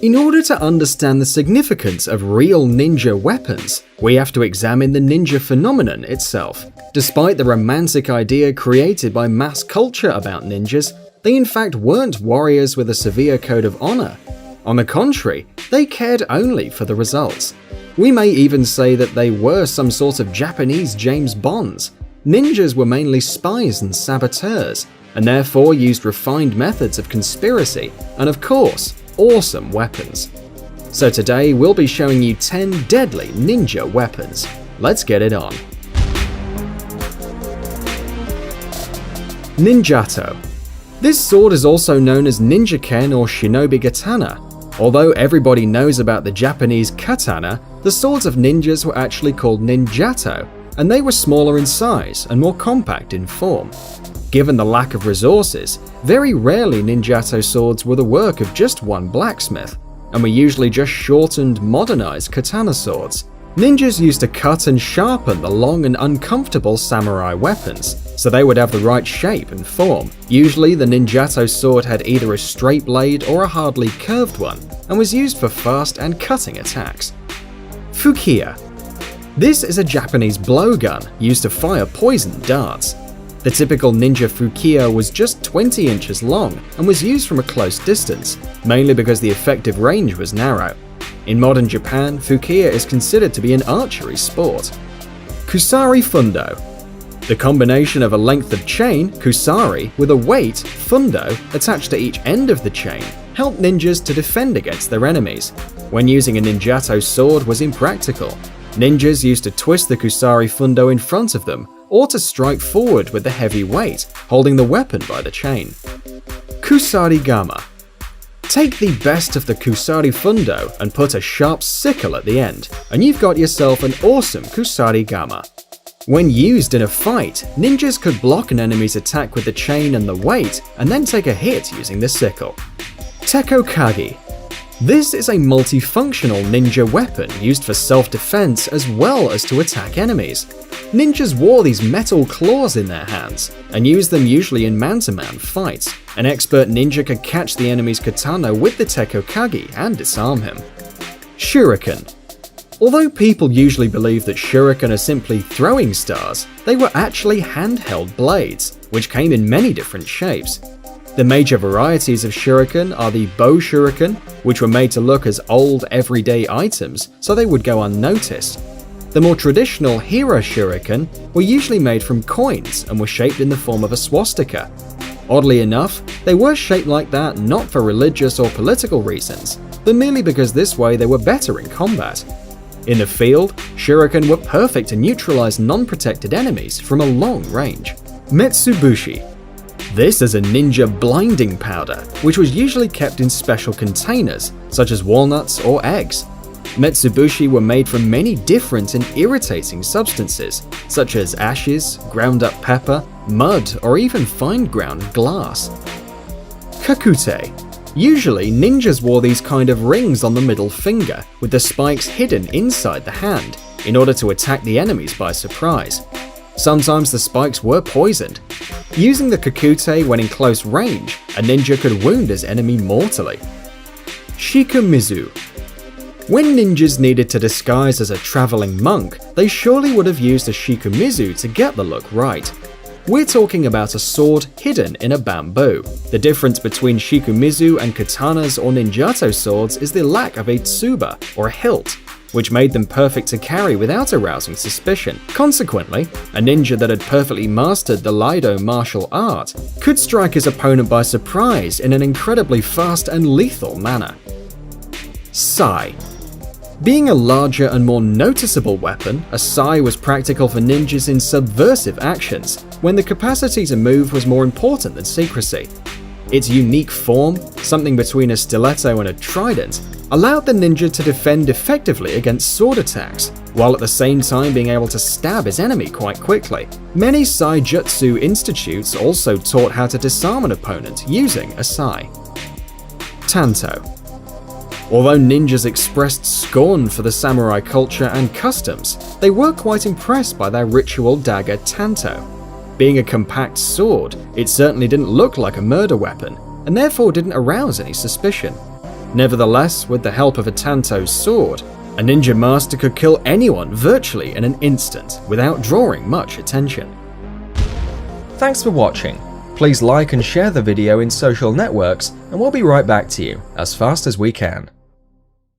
In order to understand the significance of real ninja weapons, we have to examine the ninja phenomenon itself. Despite the romantic idea created by mass culture about ninjas, they in fact weren't warriors with a severe code of honor. On the contrary, they cared only for the results. We may even say that they were some sort of Japanese James Bonds. Ninjas were mainly spies and saboteurs, and therefore used refined methods of conspiracy and, of course, awesome weapons. So today we'll be showing you 10 deadly ninja weapons. Let's get it on. Ninjato. This sword is also known as ninja-ken or shinobi katana. Although everybody knows about the Japanese katana, the swords of ninjas were actually called ninjato, and they were smaller in size and more compact in form. Given the lack of resources, very rarely ninjato swords were the work of just one blacksmith, and were usually just shortened, modernized katana swords. Ninjas used to cut and sharpen the long and uncomfortable samurai weapons, so they would have the right shape and form. Usually the ninjato sword had either a straight blade or a hardly curved one, and was used for fast and cutting attacks. Fukiya. This is a Japanese blowgun used to fire poison darts. The typical ninja fukiya was just 20 inches long and was used from a close distance, mainly because the effective range was narrow. In modern Japan, fukiya is considered to be an archery sport. Kusari Fundo. The combination of a length of chain, kusari, with a weight, fundo, attached to each end of the chain, helped ninjas to defend against their enemies. When using a ninjato sword was impractical. Ninjas used to twist the kusari fundo in front of them, or to strike forward with the heavy weight, holding the weapon by the chain. Kusari Gama. Take the best of the kusari fundo and put a sharp sickle at the end, and you've got yourself an awesome kusari gama. When used in a fight, ninjas could block an enemy's attack with the chain and the weight, and then take a hit using the sickle. Tekokage. This is a multifunctional ninja weapon used for self-defense as well as to attack enemies. Ninjas wore these metal claws in their hands, and used them usually in man-to-man fights. An expert ninja could catch the enemy's katana with the tekokage and disarm him. Shuriken. Although people usually believe that shuriken are simply throwing stars, they were actually handheld blades, which came in many different shapes. The major varieties of shuriken are the bow shuriken, which were made to look as old everyday items so they would go unnoticed. The more traditional hero shuriken were usually made from coins and were shaped in the form of a swastika. Oddly enough, they were shaped like that not for religious or political reasons, but merely because this way they were better in combat. In the field, shuriken were perfect to neutralize non-protected enemies from a long range. Metsubushi. This is a ninja blinding powder, which was usually kept in special containers, such as walnuts or eggs. Metsubushi were made from many different and irritating substances, such as ashes, ground up pepper, mud, or even fine ground glass. Kakute. Usually, ninjas wore these kind of rings on the middle finger, with the spikes hidden inside the hand, in order to attack the enemies by surprise. Sometimes the spikes were poisoned. Using the kakute when in close range, a ninja could wound his enemy mortally. Shikumizu. When ninjas needed to disguise as a traveling monk, they surely would have used a shikumizu to get the look right. We're talking about a sword hidden in a bamboo. The difference between shikumizu and katanas or ninjato swords is the lack of a tsuba, or a hilt, which made them perfect to carry without arousing suspicion. Consequently, a ninja that had perfectly mastered the Iaido martial art could strike his opponent by surprise in an incredibly fast and lethal manner. Sai. Being a larger and more noticeable weapon, a sai was practical for ninjas in subversive actions, when the capacity to move was more important than secrecy. Its unique form, something between a stiletto and a trident, allowed the ninja to defend effectively against sword attacks, while at the same time being able to stab his enemy quite quickly. Many sai jutsu institutes also taught how to disarm an opponent using a sai. Tanto. Although ninjas expressed scorn for the samurai culture and customs, they were quite impressed by their ritual dagger tanto. Being a compact sword, it certainly didn't look like a murder weapon, and therefore didn't arouse any suspicion. Nevertheless, with the help of a Tanto's sword, a ninja master could kill anyone virtually in an instant without drawing much attention. Thanks for watching. Please like and share the video in social networks, and we'll be right back to you as fast as we can.